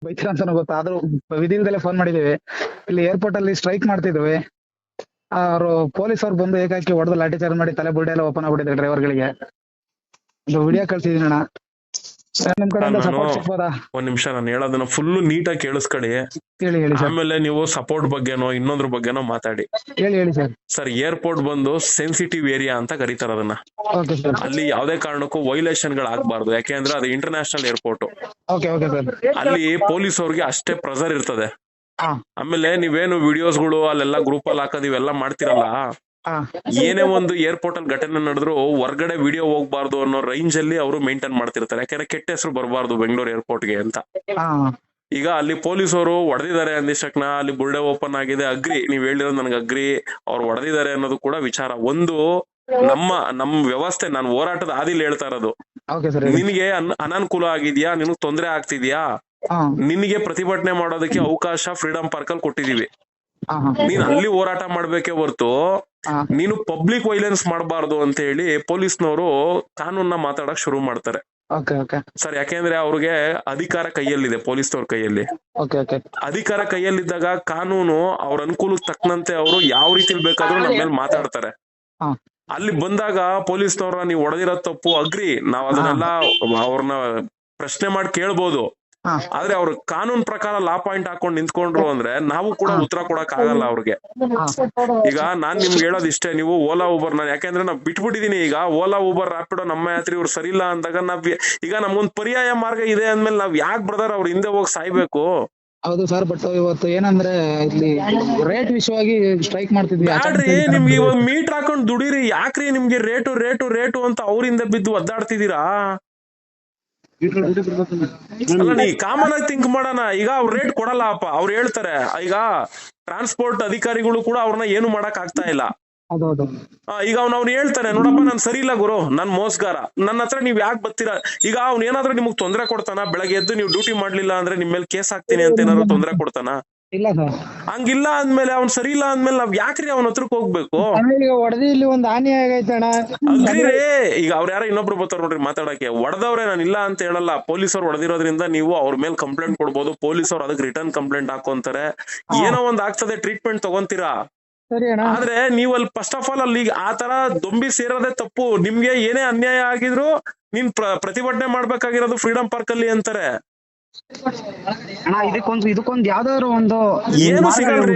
ಬೈತೀರ ಅಂತ ಗೊತ್ತಾ, ಆದ್ರೂ ವಿಧಿಲ್ದಲ್ಲೇ ಫೋನ್ ಮಾಡಿದೀವಿ. ಇಲ್ಲಿ ಏರ್ಪೋರ್ಟ್ ಅಲ್ಲಿ ಸ್ಟ್ರೈಕ್ ಮಾಡ್ತಿದ್ವಿ. ಅವರು ಪೊಲೀಸ್ ಅವ್ರು ಬಂದು ಏಕಾಏಕಿ ಹೊಡೆದು ಲಾಠಿ ಚಾರ್ಜ್ ಮಾಡಿ ತಲೆ ಬುಡ್ಡೆ ಎಲ್ಲ ಓಪನ್ ಆಗ್ಬಿಟ್ಟಿದೆ ಡ್ರೈವರ್ ಗಳಿಗೆ. ಇದು ವಿಡಿಯೋ ಕಳ್ಸಿದೀನಿ ಅಣ್ಣ, ನಿಮ್ ಕಡೆಯಿಂದ ನಾನು ಸಪೋರ್ಟ್ ಸಿಗ್ಬೋದಾ? ಒಂದ್ ನಿಮಿಷ ನಾನು ಹೇಳೋದನ್ನ ಫುಲ್ ನೀಟಾಗಿ ಕೇಳಿಸ್ಕೊಳ್ಳಿ. ಹೇಳಿ ಹೇಳಿ ಸರ್. ಆಮೇಲೆ ನೀವು ಸಪೋರ್ಟ್ ಬಗ್ಗೆನೋ ಇನ್ನೊಂದ್ರ ಬಗ್ಗೆನೋ ಮಾತಾಡಿ. ಹೇಳಿ ಹೇಳಿ ಸರ್. ಸರ್, ಏರ್ಪೋರ್ಟ್ ಬಂದು ಸೆನ್ಸಿಟಿವ್ ಏರಿಯಾ ಅಂತ ಕರೀತಾರ ಅದನ್ನ. Okay sir. ಅಲ್ಲಿ ಯಾವ್ದೇ ಕಾರಣಕ್ಕೂ ವೈಲೇಷನ್ ಗಳು ಆಗ್ಬಾರ್ದು, ಯಾಕೆಂದ್ರೆ ಅದು international airport. Okay okay sir. ಅಲ್ಲಿ ಪೊಲೀಸ್ ಅವ್ರಿಗೆ ಅಷ್ಟೇ ಪ್ರೆಸರ್ ಇರ್ತದೆ. ಹಾ ಆಮೇಲೆ ನೀವೇನು ವಿಡಿಯೋಸ್ ಗಳು ಅಲ್ಲೆಲ್ಲ ಗ್ರೂಪ್ ಅಲ್ಲಿ ಹಾಕೋದು ಇವೆಲ್ಲ ಮಾಡ್ತಿರಲ್ಲ, ಹಾ ಏನೇ ಒಂದು ಏರ್ಪೋರ್ಟ್ ಅಲ್ಲಿ ಘಟನೆ ನಡೆದ್ರು ಹೊರ್ಗಡೆ ವಿಡಿಯೋ ಹೋಗ್ಬಾರ್ದು ಅನ್ನೋ ರೇಂಜ್ ಅಲ್ಲಿ ಅವರು ಮೇಂಟೈನ್ ಮಾಡ್ತಿರ್ತಾರೆ. ಯಾಕಂದ್ರೆ ಕೆಟ್ಟ ಹೆಸರು ಬರಬಾರ್ದು ಬೆಂಗಳೂರು ಏರ್ಪೋರ್ಟ್ಗೆ ಅಂತ. ಹಾ ಈಗ ಅಲ್ಲಿ ಪೊಲೀಸರು ಹೊಡೆದಿದ್ದಾರೆ ಅಂದಿಷ್ಟಕ್ನ ಅಲ್ಲಿ ಬುರ್ಡೆ ಓಪನ್ ಆಗಿದೆ, ಅಗ್ರಿ, ನೀವ್ ಹೇಳಿರೋದು ನನಗೆ ಅಗ್ರಿ, ಅವ್ರು ಹೊಡೆದಿದ್ದಾರೆ ಅನ್ನೋದು ಕೂಡ ವಿಚಾರ. ಒಂದು ನಮ್ ವ್ಯವಸ್ಥೆ, ನಾನು ಹೋರಾಟದ ಹಾದಿಲಿ ಹೇಳ್ತಾ ಇರೋದು. Okay sir. ನಿನಗೆ ಅನಾನುಕೂಲ ಆಗಿದ್ಯಾ, ನಿನಗ್ ತೊಂದರೆ ಆಗ್ತಿದ್ಯಾ, ಹಾ ನಿನಗೆ ಪ್ರತಿಭಟನೆ ಮಾಡೋದಕ್ಕೆ ಅವಕಾಶ ಫ್ರೀಡಂ ಪಾರ್ಕ್ ಅಲ್ಲಿ ಕೊಟ್ಟಿದೀವಿ. ಹಾ ಹಾ ನೀನ್ ಅಲ್ಲಿ ಹೋರಾಟ ಮಾಡ್ಬೇಕೇ ಹೊರ್ತು ಹಾ ನೀನು ಪಬ್ಲಿಕ್ ವೈಲೆನ್ಸ್ ಮಾಡಬಾರ್ದು ಅಂತ ಹೇಳಿ ಪೊಲೀಸ್ನವರು ಕಾನೂನ್ನ ಮಾತಾಡಕ್ ಶುರು ಮಾಡ್ತಾರೆ. ಓಕೆ ಓಕೆ ಸರ್, ಯಾಕೆಂದ್ರೆ ಅವ್ರಿಗೆ ಅಧಿಕಾರ ಕೈಯಲ್ಲಿದೆ, ಪೊಲೀಸ್ನವ್ರ ಕೈಯಲ್ಲಿ ಓಕೆ ಓಕೆ ಅಧಿಕಾರ ಕೈಯಲ್ಲಿದ್ದಾಗ ಕಾನೂನು ಅವ್ರ ಅನುಕೂಲಕ್ಕೆ ತಕ್ಕಂತೆ ಅವರು ಯಾವ ರೀತಿ ಬೇಕಾದ್ರೂ ನಮ್ಮ ಮೇಲೆ ಮಾತಾಡ್ತಾರೆ. ಹಾ ಅಲ್ಲಿ ಬಂದಾಗ ಪೊಲೀಸ್ನವ್ರನ್ನ ನೀವು ಹೊಡೆದಿರೋ ತಪ್ಪು ಅಗ್ರಿ, ನಾವ್ ಅದನ್ನೆಲ್ಲ ಅವ್ರನ್ನ ಪ್ರಶ್ನೆ ಮಾಡಿ ಕೇಳ್ಬೋದು. ಹಾ ಆದ್ರೆ ಅವ್ರ ಕಾನೂನ್ ಪ್ರಕಾರ ಲಾ ಪಾಯಿಂಟ್ ಹಾಕೊಂಡ್ ನಿಂತ್ಕೊಂಡ್ರು ಅಂದ್ರೆ ನಾವು ಕೂಡ ಉತ್ತರ ಕೊಡಕ್ ಆಗಲ್ಲ ಅವ್ರಿಗೆ. ಈಗ ನಾನ್ ನಿಮ್ಗೆ ಹೇಳೋದ್ ಇಷ್ಟೇ, ನೀವು ಓಲಾ ಊಬರ್, ನಾನು ಯಾಕೆಂದ್ರೆ ನಾವ್ ಬಿಟ್ಬಿಟ್ಟಿದೀನಿ. ಈಗ ಓಲಾ ಊಬರ್ ರ್ಯಾಪಿಡೋ ನಮ್ಮ ಯಾತ್ರಿ ಇವ್ರು ಸರಿ ಇಲ್ಲ ಅಂದಾಗ ಈಗ ನಮ್ಗೊಂದ್ ಪರ್ಯಾಯ ಮಾರ್ಗ ಇದೆ ಅಂದ್ಮೇಲೆ ನಾವ್ ಯಾಕೆ ಬ್ರದರ್ ಅವ್ರ ಹಿಂದೆ ಹೋಗಿ ಸಾಯ್ಬೇಕು? ಹೌದು ಸರ್, ಬಟ್ ಇವತ್ತು ಏನಂದ್ರೆ ಇಲ್ಲಿ ರೇಟ್ ವಿಷಯವಾಗಿ ಸ್ಟ್ರೈಕ್ ಮಾಡ್ತಿದ್ವಿ. ಬ್ಯಾಡ್ರಿ, ನಿಮ್ಗೆ ಇವಾಗ ಮೀಟರ್ ಹಾಕೊಂಡ್ ದುಡೀರಿ, ಯಾಕ್ರಿ ನಿಮ್ಗೆ ರೇಟು ರೇಟು ರೇಟು ಅಂತ ಅವ್ರಿಂದ ಬಿದ್ದು ಒದ್ದಾಡ್ತಿದ್ದೀರಾ? ಅಲ್ಲ, ನೀ ಕಾಮನ್ ಆಗಿ ಥಿಂಕ್ ಮಾಡೋಣ. ಈಗ ಅವ್ರ ರೇಟ್ ಕೊಡಲ್ಲ ಅಪ್ಪ, ಅವ್ರು ಹೇಳ್ತಾರೆ. ಈಗ ಟ್ರಾನ್ಸ್ಪೋರ್ಟ್ ಅಧಿಕಾರಿಗಳು ಕೂಡ ಅವ್ರನ್ನ ಏನು ಮಾಡಕ್ ಆಗ್ತಾ ಇಲ್ಲ. ಈಗ ಅವ್ನು ಹೇಳ್ತಾನೆ, ನೋಡಪ್ಪ ನಾನ್ ಸರಿ ಇಲ್ಲ ಗುರು, ನಾನ್ ಮೋಸ್ಗಾರ, ನನ್ನ ಹತ್ರ ನೀವ್ ಯಾಕೆ ಬರ್ತೀರಾ? ಈಗ ಅವ್ನ ಏನಾದ್ರೂ ನಿಮಗ್ ತೊಂದರೆ ಕೊಡ್ತಾನ? ಬೆಳಗ್ಗೆ ಎದ್ದು ನೀವು ಡ್ಯೂಟಿ ಮಾಡ್ಲಿಲ್ಲ ಅಂದ್ರೆ ನಿಮ್ ಮೇಲೆ ಕೇಸ್ ಹಾಕ್ತೀನಿ ಅಂತ ಏನಾದ್ರು ತೊಂದರೆ ಕೊಡ್ತಾನ? ಇಲ್ಲ ಸರ್. ಹಂಗಿಲ್ಲ ಅಂದ್ಮೇಲೆ ಅವ್ನ್ ಸರಿ ಇಲ್ಲ ಅಂದ್ಮೇಲೆ ನಾವ್ ಯಾಕ್ರಿ ಅವನ ಹತ್ರಕ್ ಹೋಗ್ಬೇಕು? ಈಗ ಹೊಡೆದಿ ಇಲ್ಲಿ ಒಂದು ಹಾನಿ ಆಗೈತೆ ಅಣ್ಣ. ಅಗ್ರಿ. ಈಗ ಅವ್ರ ಯಾರೋ ಇನ್ನೊಬ್ರು ಬರ್ತಾರ ನೋಡ್ರಿ ಮಾತಾಡಕ್ಕೆ, ಹೊಡೆದವ್ರೆ, ನಾನು ಇಲ್ಲ ಅಂತ ಹೇಳಲ್ಲ. ಪೊಲೀಸರು ಹೊಡೆದಿರೋದ್ರಿಂದ ನೀವು ಅವ್ರ ಮೇಲೆ ಕಂಪ್ಲೇಂಟ್ ಕೊಡ್ಬೋದು, ಪೊಲೀಸರು ಅದಕ್ಕೆ ರಿಟರ್ನ್ ಕಂಪ್ಲೇಂಟ್ ಹಾಕೊಂತಾರೆ, ಏನೋ ಒಂದ್ ಆಗ್ತದೆ, ಟ್ರೀಟ್ಮೆಂಟ್ ತಗೊಂತೀರಾ. ಆದ್ರೆ ನೀವು ಅಲ್ಲಿ ಫಸ್ಟ್ ಆಫ್ ಆಲ್ ಅಲ್ಲಿ ಆ ತರ ದೊಂಬಿ ಸೇರೋದೇ ತಪ್ಪು. ನಿಮ್ಗೆ ಏನೇ ಅನ್ಯಾಯ ಆಗಿದ್ರು ನೀನ್ ಪ್ರತಿಭಟನೆ ಮಾಡ್ಬೇಕಾಗಿರೋದು ಫ್ರೀಡಂ ಪಾರ್ಕ್ ಅಲ್ಲಿ ಅಂತಾರೆ. ಇದಕ್ಕೊಂದು ಯಾವ್ದಾದ್ರು ಒಂದು ಏನು ಸಿಗಲ್ರಿ.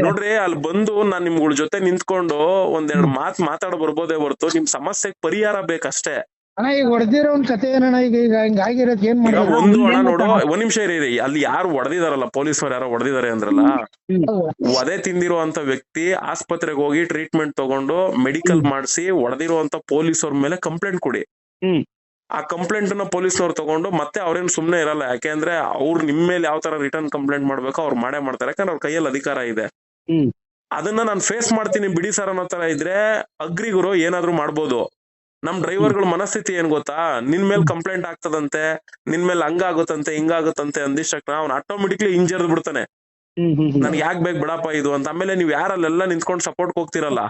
ನೋಡ್ರಿ, ಅಲ್ಲಿ ಬಂದು ನಾನ್ ನಿಮ್ಗಳ ಜೊತೆ ನಿಂತ್ಕೊಂಡು ಒಂದೆರಡು ಮಾತಾಡ ಬರ್ಬೋದೇ ಹೊರ್ತು ನಿಮ್ ಸಮಸ್ಯೆಗೆ ಪರಿಹಾರ ಬೇಕಷ್ಟೇ. ಅಣ್ಣ ಈಗ ಹೊಡೆದಿರೋ ಒಂದ್ ಕತೆ ಏನಣ್ಣ? ಈಗ ಹಿಂಗಾಗಿರೋದ್ ಏನ್ ಮಾಡೋದು? ಒಂದು ಅಣ್ಣ ನೋಡು, ಒಂದ್ ನಿಮಿಷ ಇರಿ. ಅಲ್ಲಿ ಯಾರು ಹೊಡೆದಿದಾರಲ್ಲ, ಪೊಲೀಸರು ಯಾರೋ ಹೊಡೆದಿದ್ದಾರೆ ಅಂದ್ರಲ್ಲ, ವಧೆ ತಿಂದಿರುವಂತ ವ್ಯಕ್ತಿ ಆಸ್ಪತ್ರೆಗೆ ಹೋಗಿ ಟ್ರೀಟ್ಮೆಂಟ್ ತಗೊಂಡು ಮೆಡಿಕಲ್ ಮಾಡಿಸಿ ಹೊಡೆದಿರುವಂತ ಪೊಲೀಸವ್ರ ಮೇಲೆ ಕಂಪ್ಲೇಂಟ್ ಕೊಡಿ. ಆ ಕಂಪ್ಲೇಂಟ್ ನ ಪೊಲೀಸ್ನವ್ರು ತಗೊಂಡು ಮತ್ತೆ ಅವ್ರೇನು ಸುಮ್ನೆ ಇರಲ್ಲ. ಯಾಕೆಂದ್ರೆ ಅವ್ರು ನಿಮ್ ಮೇಲೆ ಯಾವ ತರ ರಿಟರ್ನ್ ಕಂಪ್ಲೇಂಟ್ ಮಾಡ್ಬೇಕು ಅವ್ರು ಮಾಡೇ ಮಾಡ್ತಾರೆ, ಯಾಕಂದ್ರೆ ಅವ್ರ ಕೈಯಲ್ಲಿ ಅಧಿಕಾರ ಇದೆ. ಅದನ್ನ ನಾನು ಫೇಸ್ ಮಾಡ್ತೀನಿ ಬಿಡಿ ಸರ್ ಅನ್ನೋ ತರ ಇದ್ರೆ ಅಗ್ರಿ ಗುರು, ಏನಾದ್ರು ಮಾಡ್ಬೋದು. ನಮ್ ಡ್ರೈವರ್ಗಳ ಮನಸ್ಥಿತಿ ಏನ್ ಗೊತ್ತಾ? ನಿನ್ ಮೇಲೆ ಕಂಪ್ಲೇಂಟ್ ಆಗ್ತದಂತೆ, ನಿನ್ ಮೇಲೆ ಹಂಗಾಗುತ್ತಂತೆ ಹಿಂಗಾಗುತ್ತಂತೆ ಅಂದಿಷ್ಟಕ್ಕೆ ಅವ್ನು ಆಟೋಮೆಟಿಕ್ಲಿ ಇಂಜರ್ದ್ ಬಿಡ್ತಾನೆ, ನನ್ಗೆ ಯಾಕೆ ಬೇಕು ಬಿಡಪ್ಪ ಇದು ಅಂತ. ಆಮೇಲೆ ನೀವ್ ಯಾರಲ್ಲೆಲ್ಲ ನಿಂತ್ಕೊಂಡು ಸಪೋರ್ಟ್ ಹೋಗ್ತಿರಲ್ಲ,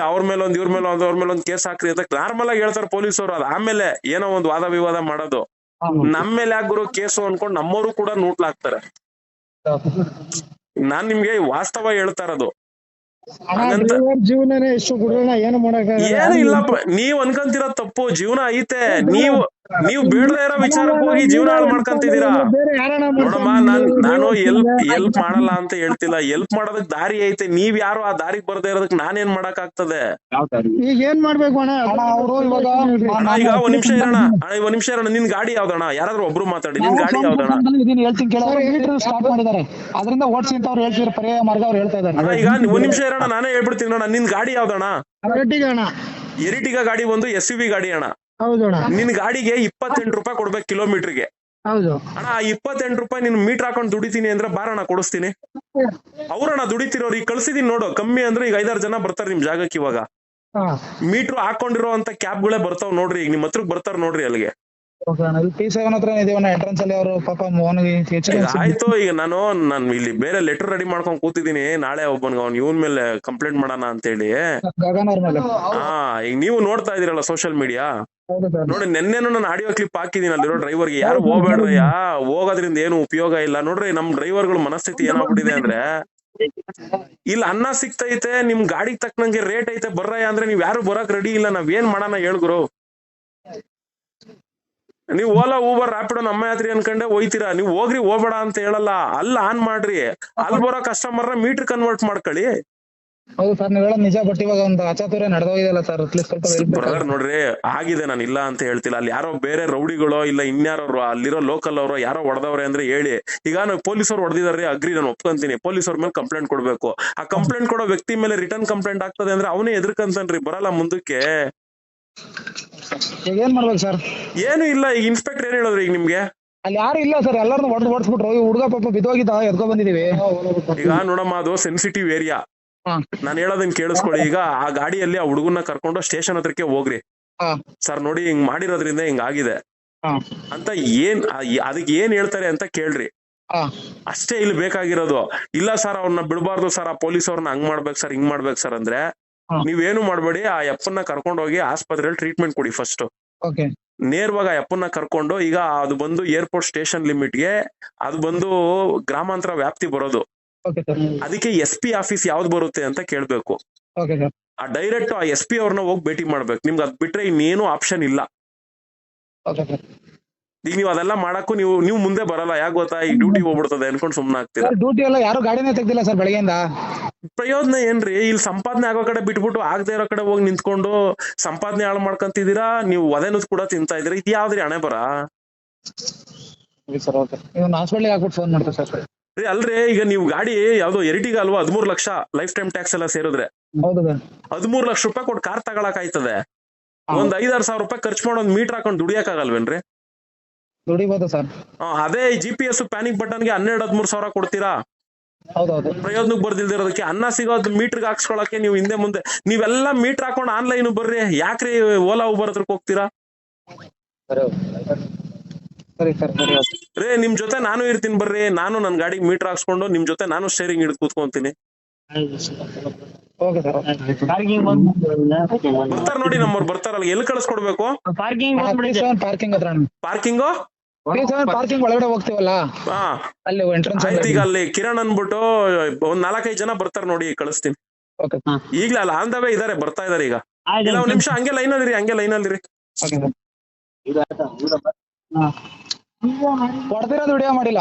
ಅವ್ರ ಮೇಲೆ ಒಂದ್, ಇವ್ರ ಮೇಲೆ ಒಂದ್, ಅವ್ರ ಮೇಲೆ ಒಂದ್ ಕೇಸ್ ಹಾಕ್ರಿ ಅಂತ ನಾರ್ಮಲ್ ಆಗಿ ಹೇಳ್ತಾರೆ ಪೊಲೀಸರು. ಅದ ಆಮೇಲೆ ಏನೋ ಒಂದ್ ವಾದ ವಿವಾದ ಮಾಡೋದು. ನಮ್ ಮೇಲೆ ಯಾಕೆ ಗುರು ಕೇಸು ಅನ್ಕೊಂಡ್ ನಮ್ಮವರು ಕೂಡ ನೂಟ್ಲಾಗ್ತಾರೆ. ನಾನ್ ನಿಮ್ಗೆ ವಾಸ್ತವ ಹೇಳ್ತಾ ಇರೋದು. ಜೀವನನೇ ಎಷ್ಟು ಗುರುನ ಏನು ಏನು ಇಲ್ಲಪ್ಪ, ನೀವ್ ಅನ್ಕೊಂತಿರೋ ತಪ್ಪು. ಜೀವನ ಐತೆ, ನೀವು ಬೇಡದೇ ಇರೋ ವಿಚಾರಕ್ಕೆ ಹೋಗಿ ಜೀವನ ಹಾಳು ಮಾಡ್ಕೊಂತಿದ್ದೀರಾ. ನೋಡಮ್ಮ, ನಾನು ಎಲ್ಪ್ ಮಾಡಲ್ಲ ಅಂತ ಹೇಳ್ತಿಲ್ಲ, ಎಲ್ಪ್ ಮಾಡೋದಕ್ ದಾರಿ ಐತೆ. ನೀವ್ ಯಾರು ಆ ದಾರಿಗೆ ಬರ್ದೇ ಇರೋದಕ್ ನಾನೇನ್ ಮಾಡಕ್ ಆಗ್ತದೆ? ಈಗ ಏನ್ ಮಾಡ್ಬೇಕು ಅಣ್ಣ? ಈಗ ಒಂದ್ ನಿಮಿಷ ಇರೋಣ, ಒಂದ್ ನಿಮಿಷ ಇರೋಣ. ನಿನ್ ಗಾಡಿ ಯಾವ್ದಣ್ಣ? ಯಾರಾದ್ರೂ ಒಬ್ರು ಮಾತಾಡಿ, ನಿನ್ ಗಾಡಿ ಯಾವ್ದಣ್ಣ? ಅದರಿಂದ ಓಡಿಸಿ ಅಂತ ಅವ್ರು ಹೇಳ್ತಿದ್ರು, ಪರ್ಯಾಯ ಮಾರ್ಗ ಅವ್ರು ಹೇಳ್ತಾ ಇದ್ದಾರೆ. ಈಗ ಒಂದ್ ನಿಮಿಷ ಇರೋಣ, ನಾನೇ ಹೇಳ್ಬಿಡ್ತೀನಿ ನೋಡ. ನಿನ್ ಗಾಡಿ ಯಾವ್ದಣ್ಣ? ಎರಿಟಿಗಾ ಗಾಡಿ ಒಂದು SUV ಗಾಡಿ ಅಣ್ಣ. ನಿನ್ ಗಾಡಿಗೆ 28 ರೂಪಾಯಿ ಕೊಡ್ಬೇಕು ಕಿಲೋಮೀಟರ್ಗೆ. ಹೌದು ಅಣ್ಣ, ಆ 28 ರೂಪಾಯಿ ನೀನ್ ಮೀಟರ್ ಹಾಕೊಂಡ್ ದುಡಿತೀನಿ ಅಂದ್ರೆ ಬಾರಣ್ಣ ಕೊಡಿಸ್ತೀನಿ. ಅವ್ರಣ್ಣ ದುಡಿತಿರೋರು, ಈಗ ಕಳ್ಸಿದೀನಿ ನೋಡು. ಕಮ್ಮಿ ಅಂದ್ರೆ ಈಗ 5-6 ಜನ ಬರ್ತಾರೆ ನಿಮ್ ಜಾಗಕ್ಕೆ. ಇವಾಗ ಮೀಟರ್ ಹಾಕೊಂಡಿರೋ ಅಂತ ಕ್ಯಾಬ್ಗಳೇ ಬರ್ತಾವ್ ನೋಡ್ರಿ, ಈಗ ನಿಮ್ ಹತ್ರಕ್ ಬರ್ತಾರ ನೋಡ್ರಿ ಅಲ್ಲಿಗೆ. ಆಯ್ತು, ಈಗ ನಾನು ಇಲ್ಲಿ ಬೇರೆ ಲೆಟರ್ ರೆಡಿ ಮಾಡ್ಕೊಂಡ್ ಕೂತಿದೀನಿ. ನಾಳೆ ಒಬ್ಬನ್ಗ ಅವ್ನ್ ಇವನ್ ಮೇಲೆ ಕಂಪ್ಲೇಂಟ್ ಮಾಡೋಣ ಅಂತ ಹೇಳಿ. ಈಗ ನೀವು ನೋಡ್ತಾ ಇದೀರಲ್ಲ ಸೋಷಿಯಲ್ ಮೀಡಿಯಾ, ಹೌದು ಸರ್. ನೋಡಿ ನೆನ್ನೆನು ನಾನು ಆಡಿಯೋ ಕ್ಲಿಪ್ ಹಾಕಿದೀನಿ ಅಲ್ಲಿರೋ ಡ್ರೈವರ್ಗೆ, ಯಾರು ಹೋಗ್ಬೇಡ್ರಯ್ಯ, ಹೋಗೋದ್ರಿಂದ ಏನು ಉಪಯೋಗ ಇಲ್ಲ. ನೋಡ್ರಿ ನಮ್ ಡ್ರೈವರ್ಗಳ ಮನಸ್ಥಿತಿ ಏನಾಗ್ಬಿಟ್ಟಿದೆ ಅಂದ್ರೆ, ಇಲ್ಲಿ ಅನ್ನ ಸಿಕ್ತೈತೆ, ನಿಮ್ ಗಾಡಿಗೆ ತಕ್ಕನಂಗೆ ರೇಟ್ ಐತೆ, ಬರ್ರಯ್ಯ ಅಂದ್ರೆ ನೀವ್ ಯಾರು ಬರಕ್ ರೆಡಿ ಇಲ್ಲ. ನಾವ್ ಏನ್ ಮಾಡೋಣ ಹೇಳ್ಗುರು? ನೀವ್ ಓಲಾ ಊಬರ್ ರ್ಯಾಪಿಡೋ ನಮ್ಮ ಯಾತ್ರಿ ಅನ್ಕೊಂಡೆ ಹೋಯ್ತೀರಾ, ನೀವ್ ಹೋಗ್ರಿ ಹೋಗ್ಬೇಡ ಅಂತ ಹೇಳಲ್ಲ. ಅಲ್ಲಿ ಆನ್ ಮಾಡ್ರಿ, ಅಲ್ಲಿ ಬರೋ ಕಸ್ಟಮರ್ ಮೀಟರ್ ಕನ್ವರ್ಟ್ ಮಾಡ್ಕೊಳ್ಳಿ. ಹೌದು ಸರ್, ನೀವ್ ಹೇಳೋದು ನಿಜ. ಬಟ್ ಇವಾಗ ಒಂದು ಅಚಾತುರ್ಯ ನಡೆದೋಗಿದೆಯಲ್ಲ ಸರ್, ಸ್ವಲ್ಪ ಬ್ರದರ್ ನೋಡ್ರಿ ಆಗಿದೆ, ನಾನು ಇಲ್ಲ ಅಂತ ಹೇಳ್ತಿಲ್ಲ. ಅಲ್ಲಿ ಯಾರೋ ಬೇರೆ ರೌಡಿಗಳೋ ಇಲ್ಲ ಇನ್ಯಾರೋ ಅಲ್ಲಿರೋ ಲೋಕಲ್ ಅವರು ಯಾರೋ ಹೊಡೆದವ್ರೆ ಅಂದ್ರೆ ಹೇಳಿ. ಈಗ ನಾವು ಪೊಲೀಸರು ಹೊಡೆದಿದ್ದಾರೆ, ಅಗ್ರಿ, ನಾನು ಒಪ್ಕೊಂತೀನಿ. ಪೊಲೀಸವ್ರ ಮೇಲೆ ಕಂಪ್ಲೇಂಟ್ ಕೊಡ್ಬೇಕು. ಆ ಕಂಪ್ಲೇಂಟ್ ಕೊಡೋ ವ್ಯಕ್ತಿ ಮೇಲೆ ರಿಟರ್ನ್ ಕಂಪ್ಲೇಂಟ್ ಆಗ್ತದೆ ಅಂದ್ರೆ ಅವನೇ ಎದ್ರಕಂತಾನ್ರಿ, ಬರಲ್ಲ ಮುಂದಕ್ಕೆ. ಈಗ ಏನ್ ಮಾಡ್ಬೇಕು ಸರ್? ಏನು ಇಲ್ಲ. ಈಗ ಇನ್ಸ್ಪೆಕ್ಟರ್ ಏನ್ ಹೇಳಿದ್ರು ಈಗ ನಿಮ್ಗೆ? ಅಲ್ಲಿ ಯಾರು ಇಲ್ಲ ಸರ್, ಎಲ್ಲಾರನ್ನು ಓಡಿಸ್ಬಿಟ್ರು. ಈ ಹುಡುಗ ಪಾಪ ಬಿದ್ದೋಗಿದ್ದ, ಎದ್ಕೊ ಬಂದಿದೀವಿ. ಈಗ ನೋಡಮ್ಮ, ಅದು ಸೆನ್ಸಿಟಿವ್ ಏರಿಯಾ. ನಾನ್ ಹೇಳೋದನ್ನ ಕೇಳಿಸ್ಕೊಳ್ಳಿ. ಈಗ ಆ ಗಾಡಿಯಲ್ಲಿ ಆ ಹುಡುಗನ್ನ ಕರ್ಕೊಂಡು ಸ್ಟೇಷನ್ ಹತ್ರಕ್ಕೆ ಹೋಗ್ರಿ. ಸರ್ ನೋಡಿ ಹಿಂಗ್ ಮಾಡಿರೋದ್ರಿಂದ ಹಿಂಗ್ ಆಗಿದೆ ಅಂತ ಅದಕ್ಕೆ ಏನ್ ಹೇಳ್ತಾರೆ ಅಂತ ಕೇಳ್ರಿ. ಅಷ್ಟೇ ಇಲ್ಲಿ ಬೇಕಾಗಿರೋದು. ಇಲ್ಲ ಸರ್ ಅವ್ರನ್ನ ಬಿಡಬಾರ್ದು ಸರ್, ಆ ಪೊಲೀಸ್ ಅವ್ರನ್ನ ಹಂಗ್ ಮಾಡ್ಬೇಕು ಸರ್, ಹಿಂಗ್ ಮಾಡ್ಬೇಕು ಸರ್ ಅಂದ್ರೆ ನೀವೇನು ಮಾಡ್ಬೇಡಿ. ಆ ಯಪ್ಪನ್ನ ಕರ್ಕೊಂಡು ಹೋಗಿ ಆಸ್ಪತ್ರೆಯಲ್ಲಿ ಟ್ರೀಟ್ಮೆಂಟ್ ಕೊಡಿ ಫಸ್ಟ್. ನೇರವಾಗಿ ಆ ಯಪ್ಪನ್ನ ಕರ್ಕೊಂಡು, ಈಗ ಅದು ಬಂದು ಏರ್ಪೋರ್ಟ್ ಸ್ಟೇಷನ್ ಲಿಮಿಟ್ಗೆ ಅದು ಬಂದು ಗ್ರಾಮಾಂತರ ವ್ಯಾಪ್ತಿ ಬರೋದು. ಅದಕ್ಕೆ SP ಆಫೀಸ್ ಯಾವ್ದು ಬರುತ್ತೆ ಅಂತ ಕೇಳ್ಬೇಕು. ಆ ಡೈರೆಕ್ಟ್ ಆ SP ಅವ್ರನ್ನ ಹೋಗಿ ಭೇಟಿ ಮಾಡ್ಬೇಕು. ನಿಮ್ಗೆ ಅದ್ ಬಿಟ್ರೆ ಇನ್ನೇನು ಆಪ್ಷನ್ ಇಲ್ಲ. ಈಗ ನೀವು ಅದೆಲ್ಲ ಮಾಡಕ್ಕೂ ನೀವು ಮುಂದೆ ಬರಲ್ಲ. ಯಾಕೆ ಗೊತ್ತಾ? ಈಗ ಡ್ಯೂಟಿ ಹೋಗ್ಬಿಡ್ತದೆ ಅನ್ಕೊಂಡು ಸುಮ್ನೆ ಆಗ್ತೀರಾ. ಡ್ಯೂಟಿ ಎಲ್ಲ ಯಾರು ಗಾಡಿನೇ ತೆಗ್ದಿಲ್ಲ ಸರ್ ಬೆಳಗ್ಗೆಯಿಂದ. ಪ್ರಯೋಜನ ಏನ್ರಿ? ಇಲ್ಲಿ ಸಂಪಾದನೆ ಆಗೋ ಕಡೆ ಬಿಟ್ಬಿಟ್ಟು ಆಗದೆ ಇರೋ ಕಡೆ ಹೋಗಿ ನಿಂತ್ಕೊಂಡು ಸಂಪಾದನೆ ಹಾಳು ಮಾಡ್ಕೊಂತಿದೀರಾ. ನೀವು ಒದೆನೂ ಕೂಡ ತಿಂತಾ ಇದೀರಾ. ಇದು ಯಾವ್ದ್ರಿ ಹಣೆ ಬರ? ಹಾಸ್ಪಿಟ್ಲಿಗೆ ಹಾಕ್ಬಿಟ್ಟು ಫೋನ್ ಮಾಡ್ತಾರೆ ಸರ್. ಅಲ್ರಿ, ಈಗ ನೀವು ಗಾಡಿ ಯಾವ್ದೋ ಎರಿಟಿಗ ಅಲ್ವಾ, 13 ಲಕ್ಷ ಲೈಫ್ ಟೈಮ್ ಟ್ಯಾಕ್ಸ್ ಎಲ್ಲ ಸೇರಿದ್ರೆ 13 ಲಕ್ಷ ರೂಪಾಯಿ ಕೊಟ್ಟು ಕಾರ್ ತಗೊಳಕ್ ಆಯ್ತದೆ. ಒಂದ್ 5-6 ಸಾವಿರ ರೂಪಾಯಿ ಖರ್ಚು ಮಾಡಿ ಒಂದ್ ಮೀಟರ್ ಹಾಕೊಂಡು ದುಡಿಯಕ್ ಆಗಲ್ವೇನ್ರಿ? ದುಡಿಬಹುದು ಸರ್. ಅದೇ GPS ಪ್ಯಾನಿಕ್ ಬಟನ್ಗೆ 12-13 ಸಾವಿರ ಕೊಡ್ತೀರಾ. ಪ್ರಯೋಜನಕ್ಕೆ ಬರ್ದಿಲ್ದಿರೋದಕ್ಕೆ. ಅನ್ನ ಸಿಗೋದು ಮೀಟರ್ಗೆ ಹಾಕ್ಸ್ಕೊಳಕ್ಕೆ ನೀವು ಹಿಂದೆ ಮುಂದೆ ನೀವೆಲ್ಲ ಮೀಟರ್ ಹಾಕೊಂಡು ಆನ್ಲೈನ್ ಬರ್ರಿ. ಯಾಕ್ರಿ ಓಲಾ ಊಬರ್ ಹತ್ರಕ್ಕೆ ಹೋಗ್ತೀರಾ? ರೇ, ನಿಮ್ ಜೊತೆ ನಾನು ಇರ್ತೀನಿ ಬರ್ರಿ. ನಾನು ನನ್ ಗಾಡಿಗೆ ಮೀಟರ್ ಹಾಕ್ಸ್ಕೊಂಡು ನಿಮ್ ಜೊತೆ ನಾನು ಸ್ಟೇರಿಂಗ್ ಹಿಡಿದು ಕೂತ್ಕೊಂತೀನಿ. ಬರ್ತಾರ ನೋಡಿ, ನಮ್ಮವ್ರು ಬರ್ತಾರಲ್ಲ. ಎಲ್ಲಿ ಕಳಿಸ್ಕೊಡ್ಬೇಕು? ಪಾರ್ಕಿಂಗ್ ಒಳಗಡೆ ಹೋಗ್ತೀವಲ್ಲ ಅಲ್ಲಿ ಎಂಟ್ರೆನ್ಸ್. ಈಗ ಅಲ್ಲಿ ಕಿರಣ್ ಅನ್ಬಿಟ್ಟು ಒಂದ್ 4-5 ಜನ ಬರ್ತಾರ ನೋಡಿ, ಕಳಿಸ್ತೀನಿ. ಈಗ್ಲೇ ಅಲ್ಲ ಆನ್ ದ ವೇ ಇದಾರೆ, ಬರ್ತಾ ಇದಾರೆ ಈಗ. ಇಲ್ಲ ಒಂದ್ ನಿಮಿಷ ಹಂಗೆ ಲೈನ್ ಅಲ್ಲಿರಿ. ಹೊಡೆದಿರೋದು ವಿಡಿಯೋ ಮಾಡಿಲ್ಲ.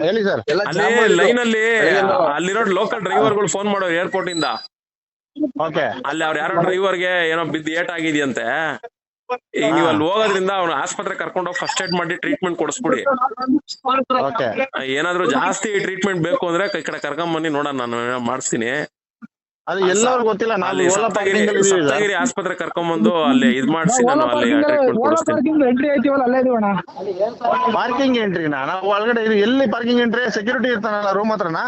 ಹೇಳಿ ಸರ್. ಅಲ್ಲಿ ಲೈನ್ ಅಲ್ಲಿ ಅಲ್ಲಿರೋ ಲೋಕಲ್ ಡ್ರೈವರ್ಗಳು ಫೋನ್ ಮಾಡೋರು ಏರ್ಪೋರ್ಟ್ ಇಂದ. ಅಲ್ಲಿ ಅವ್ರ ಯಾರೋ ಡ್ರೈವರ್ಗೆ ಏನೋ ಬಿದ್ದು ಏಟ್ ಆಗಿದೆಯಂತೆ. ಈಗ ನೀವು ಅಲ್ಲಿ ಹೋಗೋದ್ರಿಂದ ಅವ್ನ ಆಸ್ಪತ್ರೆ ಕರ್ಕೊಂಡು ಹೋಗಿ ಫಸ್ಟ್ ಏಡ್ ಮಾಡಿ ಟ್ರೀಟ್ಮೆಂಟ್ ಕೊಡಿಸ್ಬಿಡಿ. ಏನಾದ್ರು ಜಾಸ್ತಿ ಟ್ರೀಟ್ಮೆಂಟ್ ಬೇಕು ಅಂದ್ರೆ ಈ ಕಡೆ ಕರ್ಕೊಂಡ್ ಬನ್ನಿ, ನೋಡೋಣ, ನಾನು ಮಾಡಿಸ್ತೀನಿ. ಅದು ಎಲ್ಲರೂ ಗೊತ್ತಿಲ್ಲ. ಅಲ್ಲಿ ಸಪ್ತಗಿರಿ ಆಸ್ಪತ್ರೆ ಕರ್ಕೊಂಡ್ಬಂದು ಅಲ್ಲಿ ಇದ್ ಮಾಡಿಸಿ ನಾನು ಅಲ್ಲಿ ಟ್ರೀಟ್ಮೆಂಟ್ ಕೊಡಿಸ್ತೀನಿ. ಪಾರ್ಕಿಂಗ್ ಎಂಟ್ರಿನಾ? ನಾವು ಒಳಗಡೆ ಎಲ್ಲಿ ಪಾರ್ಕಿಂಗ್ ಎಂಟ್ರಿ? ಸೆಕ್ಯೂರಿಟಿ ಇರ್ತಾನಲ್ಲ ರೂಮ್ ಹತ್ರನಾ?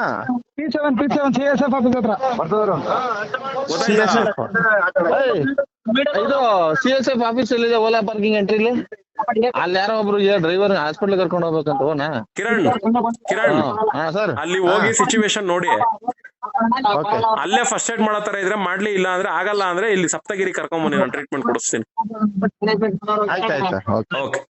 CSF ಆಫೀಸ್ ಹತ್ರ. ಇದು CSF ಆಫೀಸ್ ಎಲ್ಲಿದೆ? ಓಲಾ ಪಾರ್ಕಿಂಗ್ ಎಂಟ್ರಿಲಿ ಅಲ್ಲಿ ಯಾರೋ ಒಬ್ರು ಡ್ರೈವರ್ ಹಾಸ್ಪಿಟಲ್ ಕರ್ಕೊಂಡು ಹೋಗ್ಬೇಕಂತ. ಹೋನಾ ಕಿರಣ್ ಸರ್, ಅಲ್ಲಿ ಹೋಗಿ ಸಿಚುವೇಶನ್ ನೋಡಿ, ಅಲ್ಲೇ ಫಸ್ಟ್ ಏಡ್ ಮಾಡೋ ತರ ಇದ್ರೆ ಮಾಡ್ಲಿ. ಇಲ್ಲ ಅಂದ್ರೆ ಆಗಲ್ಲ ಅಂದ್ರೆ ಇಲ್ಲಿ ಸಪ್ತಗಿರಿ ಕರ್ಕೊಂಡ್ ಬನ್ನಿ, ನಾನು ಟ್ರೀಟ್ಮೆಂಟ್ ಕೊಡಿಸ್ತೀನಿ. ಆಯ್ತಾಯ್ತು. ಓಕೆ.